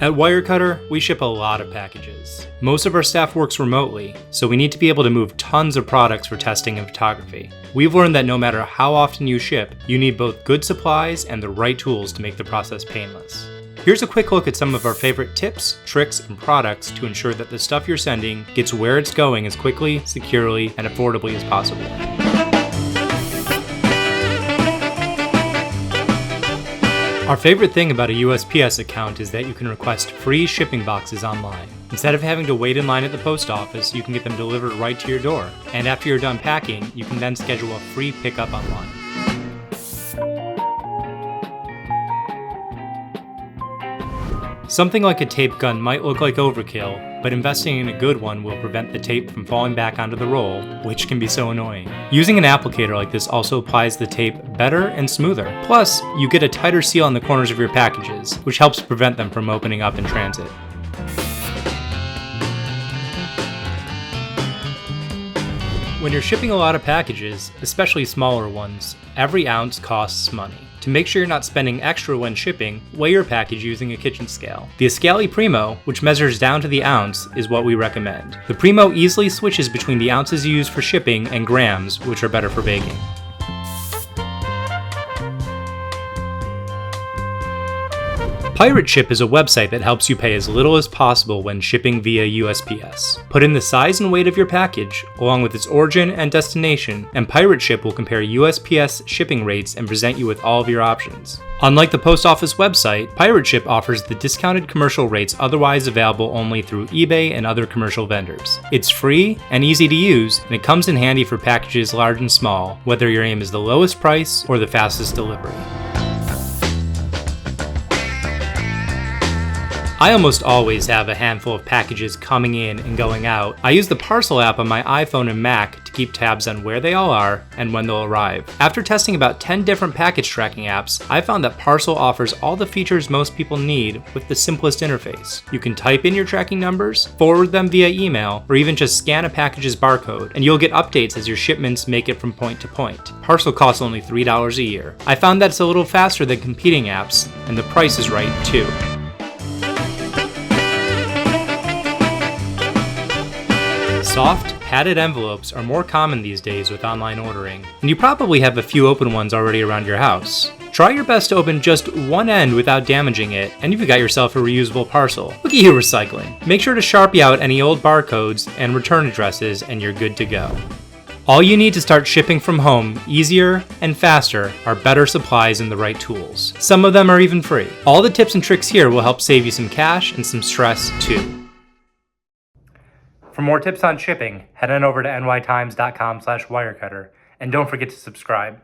At Wirecutter, we ship a lot of packages. Most of our staff works remotely, so we need to be able to move tons of products for testing and photography. We've learned that no matter how often you ship, you need both good supplies and the right tools to make the process painless. Here's a quick look at some of our favorite tips, tricks, and products to ensure that the stuff you're sending gets where it's going as quickly, securely, and affordably as possible. Our favorite thing about a USPS account is that you can request free shipping boxes online. Instead of having to wait in line at the post office, you can get them delivered right to your door. And after you're done packing, you can then schedule a free pickup online. Something like a tape gun might look like overkill, but investing in a good one will prevent the tape from falling back onto the roll, which can be so annoying. Using an applicator like this also applies the tape better and smoother. Plus, you get a tighter seal on the corners of your packages, which helps prevent them from opening up in transit. When you're shipping a lot of packages, especially smaller ones, every ounce costs money. To make sure you're not spending extra when shipping, weigh your package using a kitchen scale. The Escali Primo, which measures down to the ounce, is what we recommend. The Primo easily switches between the ounces you use for shipping and grams, which are better for baking. Pirate Ship is a website that helps you pay as little as possible when shipping via USPS. Put in the size and weight of your package, along with its origin and destination, and Pirate Ship will compare USPS shipping rates and present you with all of your options. Unlike the post office website, Pirate Ship offers the discounted commercial rates otherwise available only through eBay and other commercial vendors. It's free and easy to use, and it comes in handy for packages large and small, whether your aim is the lowest price or the fastest delivery. I almost always have a handful of packages coming in and going out. I use the Parcel app on my iPhone and Mac to keep tabs on where they all are and when they'll arrive. After testing about 10 different package tracking apps, I found that Parcel offers all the features most people need with the simplest interface. You can type in your tracking numbers, forward them via email, or even just scan a package's barcode, and you'll get updates as your shipments make it from point to point. Parcel costs only $3 a year. I found that it's a little faster than competing apps, and the price is right too. Soft, padded envelopes are more common these days with online ordering, and you probably have a few open ones already around your house. Try your best to open just one end without damaging it, and you've got yourself a reusable parcel. Look at you recycling. Make sure to Sharpie out any old barcodes and return addresses, and you're good to go. All you need to start shipping from home easier and faster are better supplies and the right tools. Some of them are even free. All the tips and tricks here will help save you some cash and some stress too. For more tips on shipping, head on over to nytimes.com/wirecutter, and don't forget to subscribe.